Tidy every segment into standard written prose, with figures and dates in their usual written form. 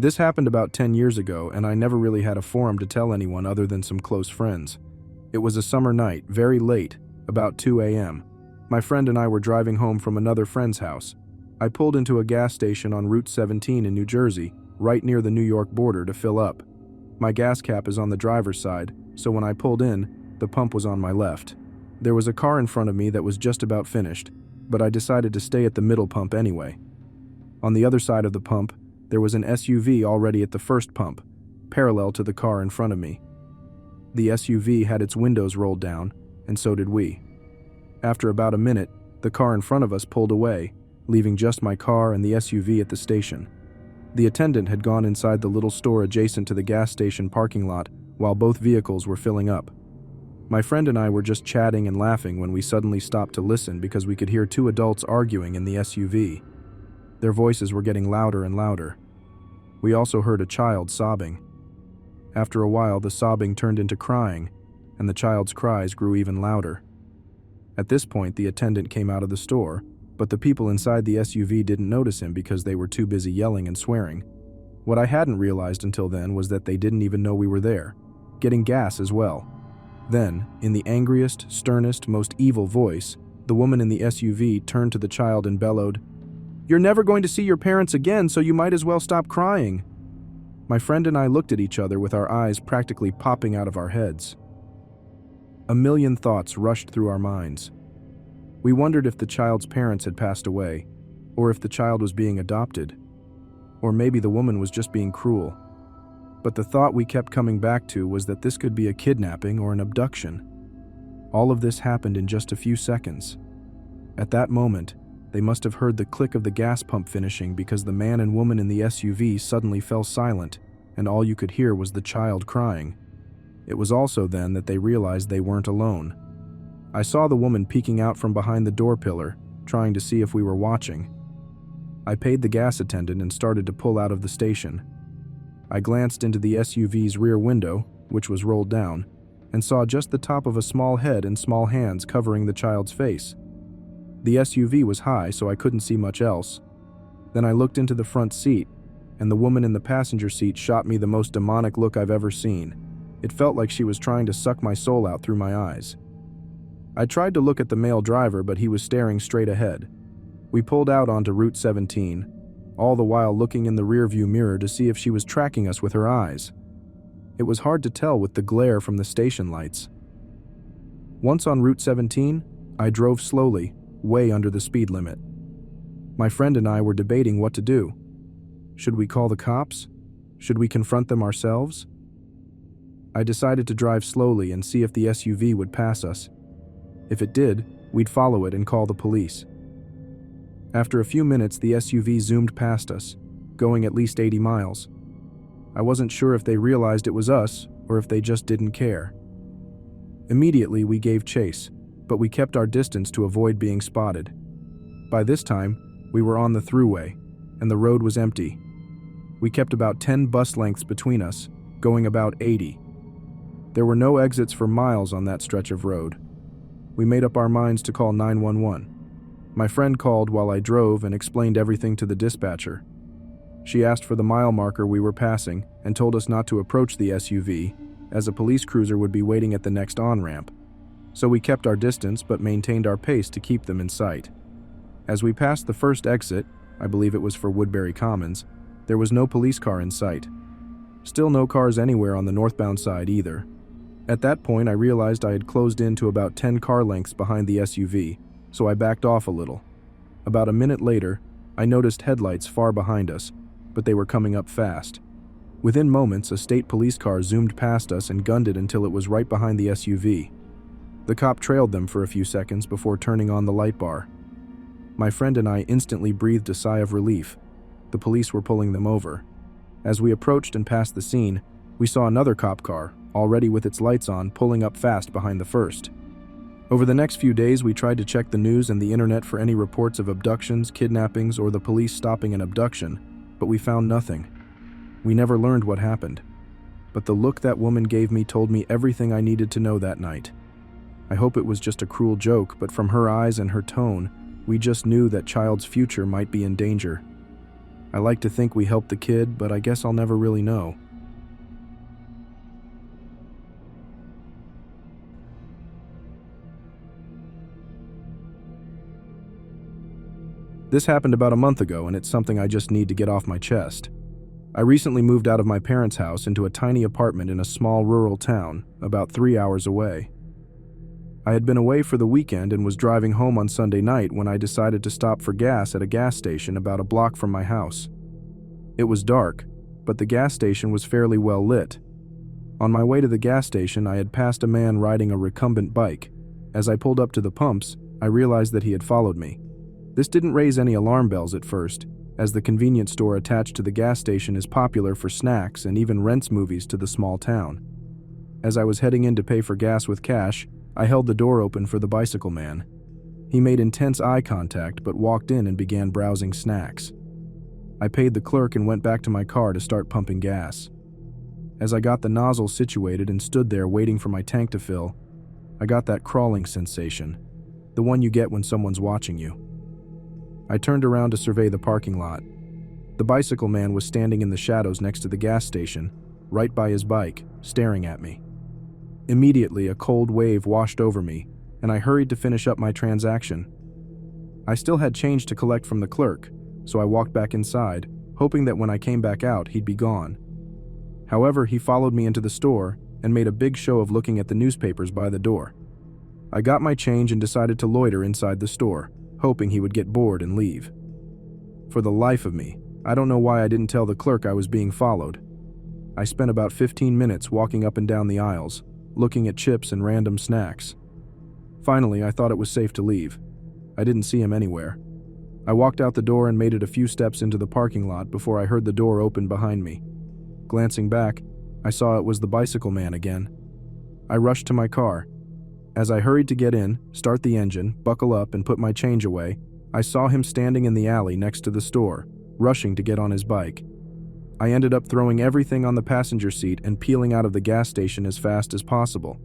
This happened about 10 years ago, and I never really had a forum to tell anyone other than some close friends. It was a summer night, very late, about 2 a.m. My friend and I were driving home from another friend's house. I pulled into a gas station on Route 17 in New Jersey, right near the New York border, to fill up. My gas cap is on the driver's side, so when I pulled in, the pump was on my left. There was a car in front of me that was just about finished, but I decided to stay at the middle pump anyway. On the other side of the pump, there was an SUV already at the first pump, parallel to the car in front of me. The SUV had its windows rolled down, and so did we. After about a minute, the car in front of us pulled away, leaving just my car and the SUV at the station. The attendant had gone inside the little store adjacent to the gas station parking lot while both vehicles were filling up. My friend and I were just chatting and laughing when we suddenly stopped to listen because we could hear two adults arguing in the SUV. Their voices were getting louder and louder. We also heard a child sobbing. After a while, the sobbing turned into crying, and the child's cries grew even louder. At this point, the attendant came out of the store, but the people inside the SUV didn't notice him because they were too busy yelling and swearing. What I hadn't realized until then was that they didn't even know we were there, getting gas as well. Then, in the angriest, sternest, most evil voice, the woman in the SUV turned to the child and bellowed, "You're never going to see your parents again, so you might as well stop crying." My friend and I looked at each other with our eyes practically popping out of our heads. A million thoughts rushed through our minds. We wondered if the child's parents had passed away, or if the child was being adopted, or maybe the woman was just being cruel. But the thought we kept coming back to was that this could be a kidnapping or an abduction. All of this happened in just a few seconds. At that moment, they must have heard the click of the gas pump finishing because the man and woman in the SUV suddenly fell silent, and all you could hear was the child crying. It was also then that they realized they weren't alone. I saw the woman peeking out from behind the door pillar, trying to see if we were watching. I paid the gas attendant and started to pull out of the station. I glanced into the SUV's rear window, which was rolled down, and saw just the top of a small head and small hands covering the child's face. The SUV was high, so I couldn't see much else. Then I looked into the front seat, and the woman in the passenger seat shot me the most demonic look I've ever seen. It felt like she was trying to suck my soul out through my eyes. I tried to look at the male driver, but he was staring straight ahead. We pulled out onto Route 17, all the while looking in the rearview mirror to see if she was tracking us with her eyes. It was hard to tell with the glare from the station lights. Once on Route 17, I drove slowly, way under the speed limit. My friend and I were debating what to do. Should we call the cops? Should we confront them ourselves? I decided to drive slowly and see if the SUV would pass us. If it did, we'd follow it and call the police. After a few minutes, the SUV zoomed past us, going at least 80 miles. I wasn't sure if they realized it was us or if they just didn't care. Immediately, we gave chase, but we kept our distance to avoid being spotted. By this time, we were on the thruway, and the road was empty. We kept about 10 bus lengths between us, going about 80. There were no exits for miles on that stretch of road. We made up our minds to call 911. My friend called while I drove and explained everything to the dispatcher. She asked for the mile marker we were passing and told us not to approach the SUV, as a police cruiser would be waiting at the next on-ramp. So we kept our distance but maintained our pace to keep them in sight. As we passed the first exit, I believe it was for Woodbury Commons, there was no police car in sight. Still no cars anywhere on the northbound side either. At that point, I realized I had closed in to about 10 car lengths behind the SUV, so I backed off a little. About a minute later, I noticed headlights far behind us, but they were coming up fast. Within moments, a state police car zoomed past us and gunned it until it was right behind the SUV. The cop trailed them for a few seconds before turning on the light bar. My friend and I instantly breathed a sigh of relief. The police were pulling them over. As we approached and passed the scene, we saw another cop car, already with its lights on, pulling up fast behind the first. Over the next few days, we tried to check the news and the internet for any reports of abductions, kidnappings, or the police stopping an abduction, but we found nothing. We never learned what happened. But the look that woman gave me told me everything I needed to know that night. I hope it was just a cruel joke, but from her eyes and her tone, we just knew that child's future might be in danger. I like to think we helped the kid, but I guess I'll never really know. This happened about a month ago, and it's something I just need to get off my chest. I recently moved out of my parents' house into a tiny apartment in a small rural town, about 3 hours away. I had been away for the weekend and was driving home on Sunday night when I decided to stop for gas at a gas station about a block from my house. It was dark, but the gas station was fairly well lit. On my way to the gas station, I had passed a man riding a recumbent bike. As I pulled up to the pumps, I realized that he had followed me. This didn't raise any alarm bells at first, as the convenience store attached to the gas station is popular for snacks and even rents movies to the small town. As I was heading in to pay for gas with cash, I held the door open for the bicycle man. He made intense eye contact but walked in and began browsing snacks. I paid the clerk and went back to my car to start pumping gas. As I got the nozzle situated and stood there waiting for my tank to fill, I got that crawling sensation, the one you get when someone's watching you. I turned around to survey the parking lot. The bicycle man was standing in the shadows next to the gas station, right by his bike, staring at me. Immediately, a cold wave washed over me, and I hurried to finish up my transaction. I still had change to collect from the clerk, so I walked back inside, hoping that when I came back out, he'd be gone. However, he followed me into the store and made a big show of looking at the newspapers by the door. I got my change and decided to loiter inside the store, hoping he would get bored and leave. For the life of me, I don't know why I didn't tell the clerk I was being followed. I spent about 15 minutes walking up and down the aisles, looking at chips and random snacks. Finally, I thought it was safe to leave. I didn't see him anywhere. I walked out the door and made it a few steps into the parking lot before I heard the door open behind me. Glancing back, I saw it was the bicycle man again. I rushed to my car. As I hurried to get in, start the engine, buckle up, and put my change away, I saw him standing in the alley next to the store, rushing to get on his bike. I ended up throwing everything on the passenger seat and peeling out of the gas station as fast as possible.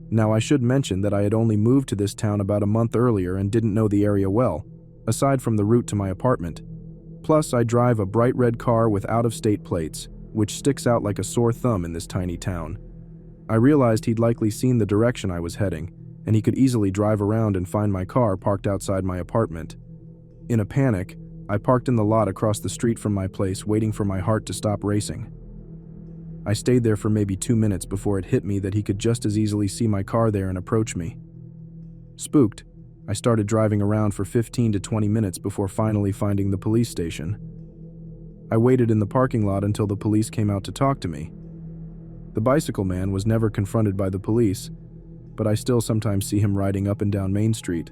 Now, I should mention that I had only moved to this town about a month earlier and didn't know the area well, aside from the route to my apartment. Plus, I drive a bright red car with out-of-state plates, which sticks out like a sore thumb in this tiny town. I realized he'd likely seen the direction I was heading, and he could easily drive around and find my car parked outside my apartment. In a panic, I parked in the lot across the street from my place, waiting for my heart to stop racing. I stayed there for maybe 2 minutes before it hit me that he could just as easily see my car there and approach me. Spooked, I started driving around for 15 to 20 minutes before finally finding the police station. I waited in the parking lot until the police came out to talk to me. The bicycle man was never confronted by the police, but I still sometimes see him riding up and down Main Street.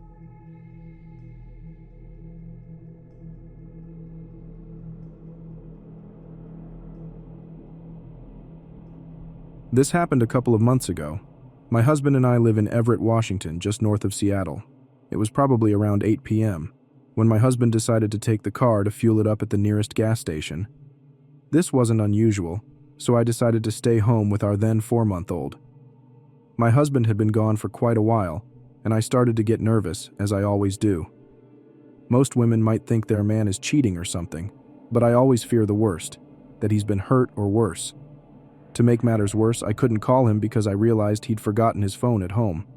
This happened a couple of months ago. My husband and I live in Everett, Washington, just north of Seattle. It was probably around 8 p.m. when my husband decided to take the car to fuel it up at the nearest gas station. This wasn't unusual, so I decided to stay home with our then 4-month-old. My husband had been gone for quite a while, and I started to get nervous, as I always do. Most women might think their man is cheating or something, but I always fear the worst, that he's been hurt or worse. To make matters worse, I couldn't call him because I realized he'd forgotten his phone at home.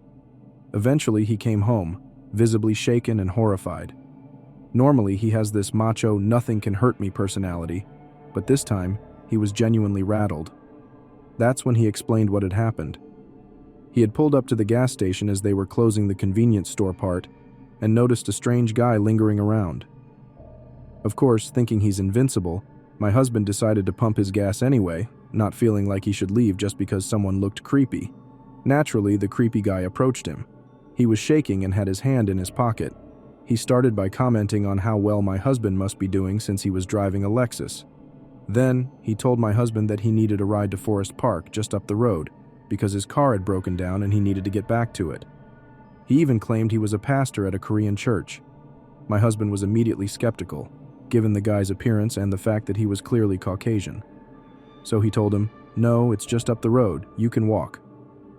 Eventually, he came home, visibly shaken and horrified. Normally, he has this macho, nothing-can-hurt-me personality, but this time, he was genuinely rattled. That's when he explained what had happened. He had pulled up to the gas station as they were closing the convenience store part and noticed a strange guy lingering around. Of course, thinking he's invincible, my husband decided to pump his gas anyway, not feeling like he should leave just because someone looked creepy. Naturally, the creepy guy approached him. He was shaking and had his hand in his pocket. He started by commenting on how well my husband must be doing since he was driving a Lexus. Then, he told my husband that he needed a ride to Forest Park just up the road, because his car had broken down and he needed to get back to it. He even claimed he was a pastor at a Korean church. My husband was immediately skeptical, given the guy's appearance and the fact that he was clearly Caucasian. So he told him, "No, it's just up the road, you can walk."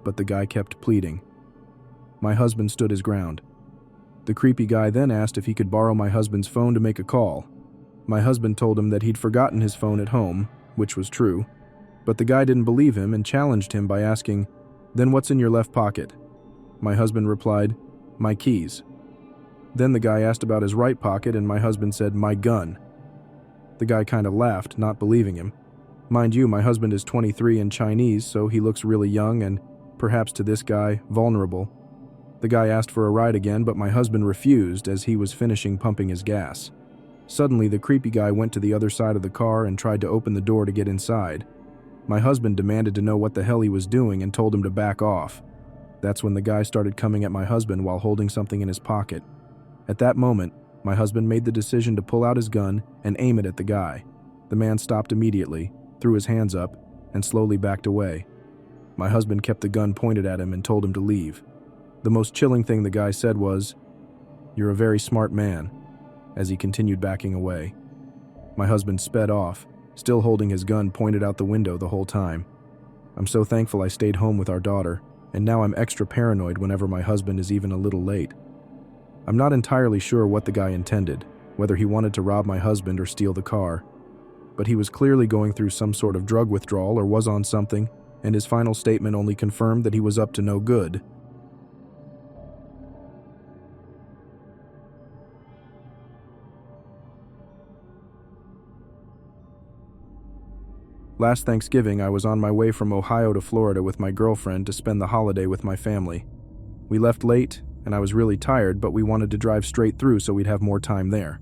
But the guy kept pleading. My husband stood his ground. The creepy guy then asked if he could borrow my husband's phone to make a call. My husband told him that he'd forgotten his phone at home, which was true, but the guy didn't believe him and challenged him by asking, "Then what's in your left pocket?" My husband replied, "My keys." Then the guy asked about his right pocket and my husband said, "My gun." The guy kind of laughed, not believing him. Mind you, my husband is 23 and Chinese, so he looks really young and, perhaps to this guy, vulnerable. The guy asked for a ride again, but my husband refused as he was finishing pumping his gas. Suddenly, the creepy guy went to the other side of the car and tried to open the door to get inside. My husband demanded to know what the hell he was doing and told him to back off. That's when the guy started coming at my husband while holding something in his pocket. At that moment, my husband made the decision to pull out his gun and aim it at the guy. The man stopped immediately, threw his hands up, and slowly backed away. My husband kept the gun pointed at him and told him to leave. The most chilling thing the guy said was, "You're a very smart man," as he continued backing away. My husband sped off, still holding his gun pointed out the window the whole time. I'm so thankful I stayed home with our daughter, and now I'm extra paranoid whenever my husband is even a little late. I'm not entirely sure what the guy intended, whether he wanted to rob my husband or steal the car, but he was clearly going through some sort of drug withdrawal or was on something, and his final statement only confirmed that he was up to no good. Last Thanksgiving, I was on my way from Ohio to Florida with my girlfriend to spend the holiday with my family. We left late, and I was really tired, but we wanted to drive straight through so we'd have more time there.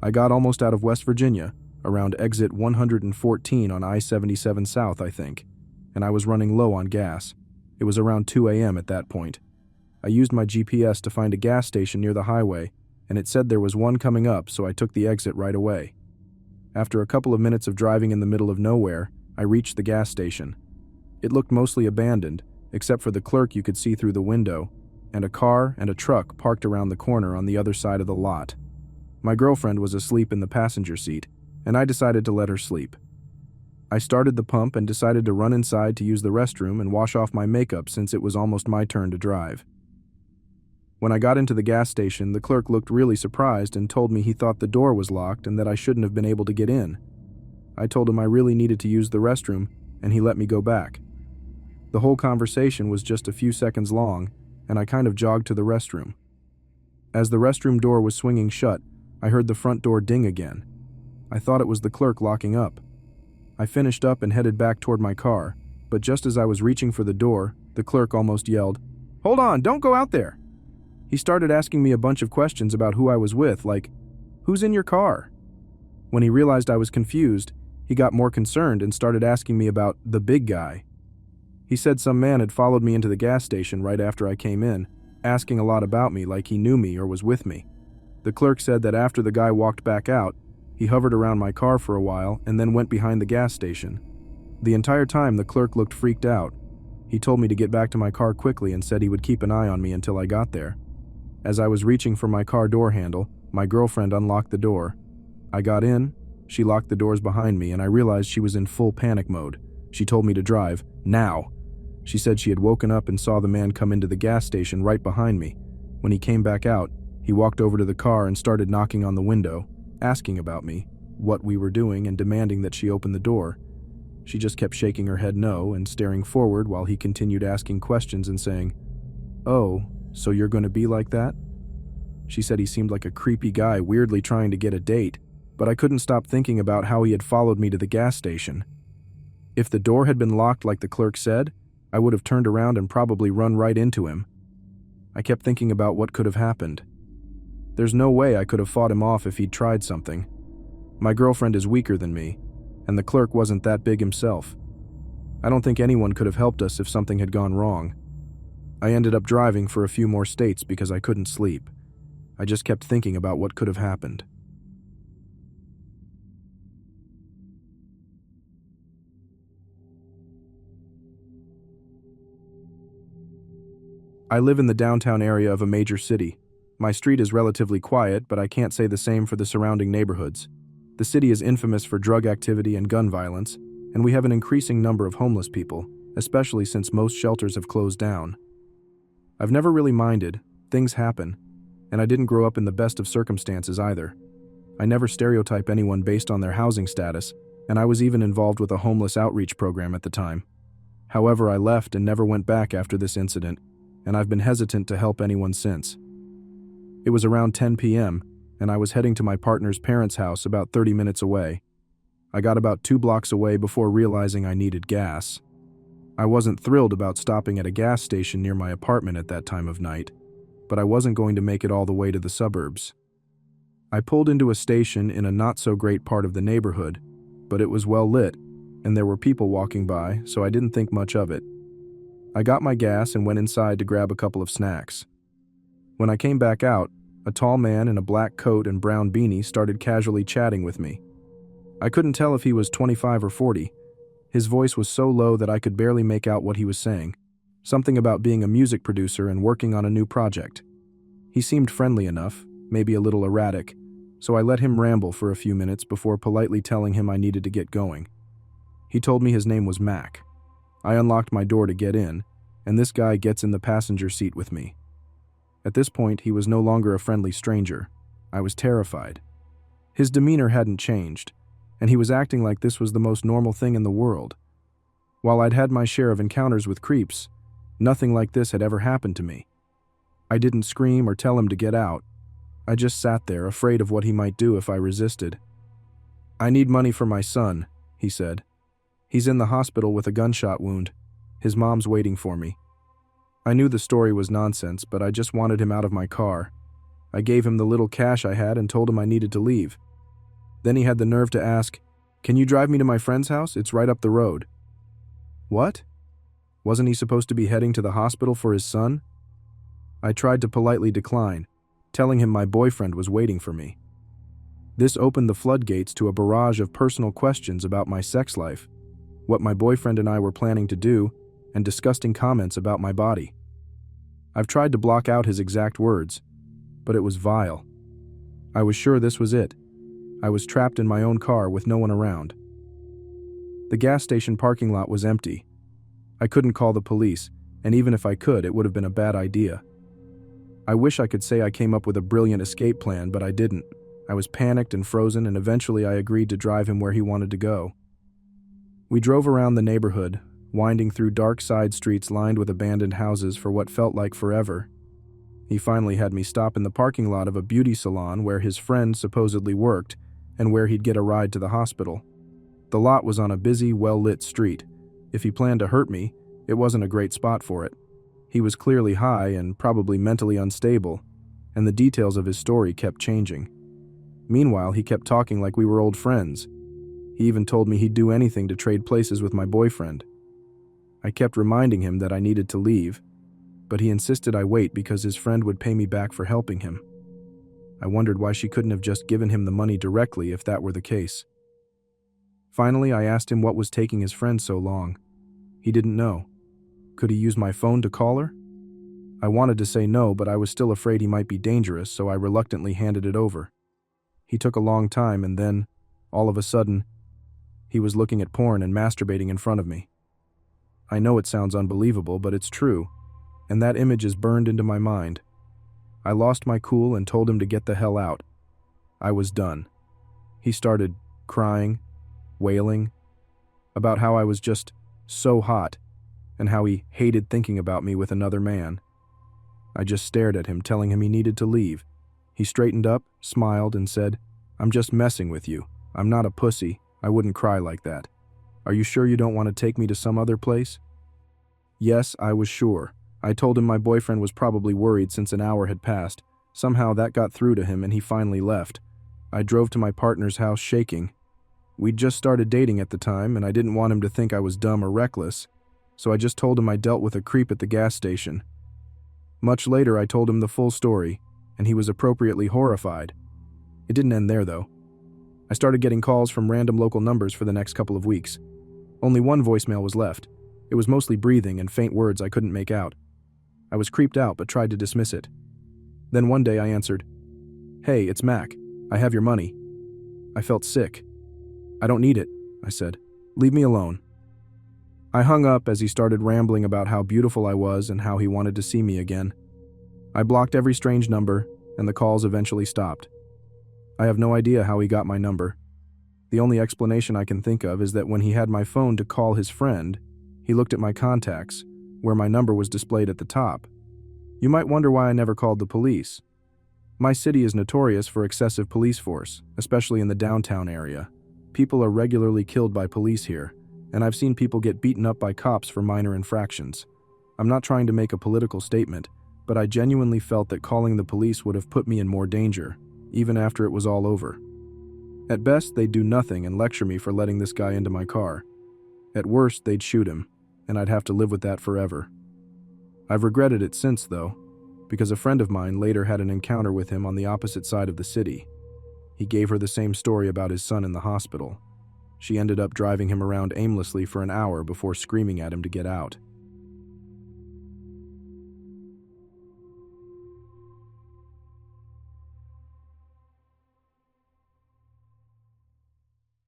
I got almost out of West Virginia, around exit 114 on I-77 South, I think, and I was running low on gas. It was around 2 a.m. at that point. I used my GPS to find a gas station near the highway, and it said there was one coming up, so I took the exit right away. After a couple of minutes of driving in the middle of nowhere, I reached the gas station. It looked mostly abandoned, except for the clerk you could see through the window, and a car and a truck parked around the corner on the other side of the lot. My girlfriend was asleep in the passenger seat, and I decided to let her sleep. I started the pump and decided to run inside to use the restroom and wash off my makeup since it was almost my turn to drive. When I got into the gas station, the clerk looked really surprised and told me he thought the door was locked and that I shouldn't have been able to get in. I told him I really needed to use the restroom, and he let me go back. The whole conversation was just a few seconds long, and I kind of jogged to the restroom. As the restroom door was swinging shut, I heard the front door ding again. I thought it was the clerk locking up. I finished up and headed back toward my car, but just as I was reaching for the door, the clerk almost yelled, "Hold on, don't go out there!" He started asking me a bunch of questions about who I was with, like, "Who's in your car?" When he realized I was confused, he got more concerned and started asking me about the big guy. He said some man had followed me into the gas station right after I came in, asking a lot about me like he knew me or was with me. The clerk said that after the guy walked back out, he hovered around my car for a while and then went behind the gas station. The entire time the clerk looked freaked out. He told me to get back to my car quickly and said he would keep an eye on me until I got there. As I was reaching for my car door handle, my girlfriend unlocked the door. I got in, she locked the doors behind me, and I realized she was in full panic mode. She told me to drive, now. She said she had woken up and saw the man come into the gas station right behind me. When he came back out, he walked over to the car and started knocking on the window, asking about me, what we were doing, and demanding that she open the door. She just kept shaking her head no and staring forward while he continued asking questions and saying, "Oh, so you're going to be like that?" She said he seemed like a creepy guy weirdly trying to get a date, but I couldn't stop thinking about how he had followed me to the gas station. If the door had been locked like the clerk said, I would have turned around and probably run right into him. I kept thinking about what could have happened. There's no way I could have fought him off if he'd tried something. My girlfriend is weaker than me, and the clerk wasn't that big himself. I don't think anyone could have helped us if something had gone wrong. I ended up driving for a few more states because I couldn't sleep. I just kept thinking about what could have happened. I live in the downtown area of a major city. My street is relatively quiet, but I can't say the same for the surrounding neighborhoods. The city is infamous for drug activity and gun violence, and we have an increasing number of homeless people, especially since most shelters have closed down. I've never really minded, things happen, and I didn't grow up in the best of circumstances either. I never stereotype anyone based on their housing status, and I was even involved with a homeless outreach program at the time. However, I left and never went back after this incident, and I've been hesitant to help anyone since. It was around 10 p.m., and I was heading to my partner's parents' house about 30 minutes away. I got about 2 blocks away before realizing I needed gas. I wasn't thrilled about stopping at a gas station near my apartment at that time of night, but I wasn't going to make it all the way to the suburbs. I pulled into a station in a not-so-great part of the neighborhood, but it was well lit, and there were people walking by, so I didn't think much of it. I got my gas and went inside to grab a couple of snacks. When I came back out, a tall man in a black coat and brown beanie started casually chatting with me. I couldn't tell if he was 25 or 40. His voice was so low that I could barely make out what he was saying. Something about being a music producer and working on a new project. He seemed friendly enough, maybe a little erratic, so I let him ramble for a few minutes before politely telling him I needed to get going. He told me his name was Mac. I unlocked my door to get in, and this guy gets in the passenger seat with me. At this point, he was no longer a friendly stranger. I was terrified. His demeanor hadn't changed, and he was acting like this was the most normal thing in the world. While I'd had my share of encounters with creeps, nothing like this had ever happened to me. I didn't scream or tell him to get out. I just sat there, afraid of what he might do if I resisted. "I need money for my son," he said. "He's in the hospital with a gunshot wound. His mom's waiting for me." I knew the story was nonsense, but I just wanted him out of my car. I gave him the little cash I had and told him I needed to leave. Then he had the nerve to ask, "Can you drive me to my friend's house? It's right up the road." What? Wasn't he supposed to be heading to the hospital for his son? I tried to politely decline, telling him my boyfriend was waiting for me. This opened the floodgates to a barrage of personal questions about my sex life, what my boyfriend and I were planning to do, and disgusting comments about my body. I've tried to block out his exact words, but it was vile. I was sure this was it. I was trapped in my own car with no one around. The gas station parking lot was empty. I couldn't call the police, and even if I could, it would have been a bad idea. I wish I could say I came up with a brilliant escape plan, but I didn't. I was panicked and frozen, and eventually I agreed to drive him where he wanted to go. We drove around the neighborhood, winding through dark side streets lined with abandoned houses for what felt like forever. He finally had me stop in the parking lot of a beauty salon where his friend supposedly worked and where he'd get a ride to the hospital. The lot was on a busy, well-lit street. If he planned to hurt me, it wasn't a great spot for it. He was clearly high and probably mentally unstable, and the details of his story kept changing. Meanwhile, he kept talking like we were old friends. He even told me he'd do anything to trade places with my boyfriend. I kept reminding him that I needed to leave, but he insisted I wait because his friend would pay me back for helping him. I wondered why she couldn't have just given him the money directly if that were the case. Finally, I asked him what was taking his friend so long. He didn't know. Could he use my phone to call her? I wanted to say no, but I was still afraid he might be dangerous, so I reluctantly handed it over. He took a long time, and then, all of a sudden, he was looking at porn and masturbating in front of me. I know it sounds unbelievable, but it's true, and that image is burned into my mind. I lost my cool and told him to get the hell out. I was done. He started crying, wailing, about how I was just so hot, and how he hated thinking about me with another man. I just stared at him, telling him he needed to leave. He straightened up, smiled, and said, "I'm just messing with you. I'm not a pussy. I wouldn't cry like that. Are you sure you don't want to take me to some other place?" Yes, I was sure. I told him my boyfriend was probably worried since an hour had passed. Somehow that got through to him and he finally left. I drove to my partner's house shaking. We'd just started dating at the time, and I didn't want him to think I was dumb or reckless, so I just told him I dealt with a creep at the gas station. Much later, I told him the full story, and he was appropriately horrified. It didn't end there, though. I started getting calls from random local numbers for the next couple of weeks. Only one voicemail was left. It was mostly breathing and faint words I couldn't make out. I was creeped out but tried to dismiss it. Then one day I answered, "Hey, it's Mac. I have your money." I felt sick. "I don't need it," I said. "Leave me alone." I hung up as he started rambling about how beautiful I was and how he wanted to see me again. I blocked every strange number, and the calls eventually stopped. I have no idea how he got my number. The only explanation I can think of is that when he had my phone to call his friend, he looked at my contacts, where my number was displayed at the top. You might wonder why I never called the police. My city is notorious for excessive police force, especially in the downtown area. People are regularly killed by police here, and I've seen people get beaten up by cops for minor infractions. I'm not trying to make a political statement, but I genuinely felt that calling the police would have put me in more danger, even after it was all over. At best, they'd do nothing and lecture me for letting this guy into my car. At worst, they'd shoot him, and I'd have to live with that forever. I've regretted it since, though, because a friend of mine later had an encounter with him on the opposite side of the city. He gave her the same story about his son in the hospital. She ended up driving him around aimlessly for an hour before screaming at him to get out.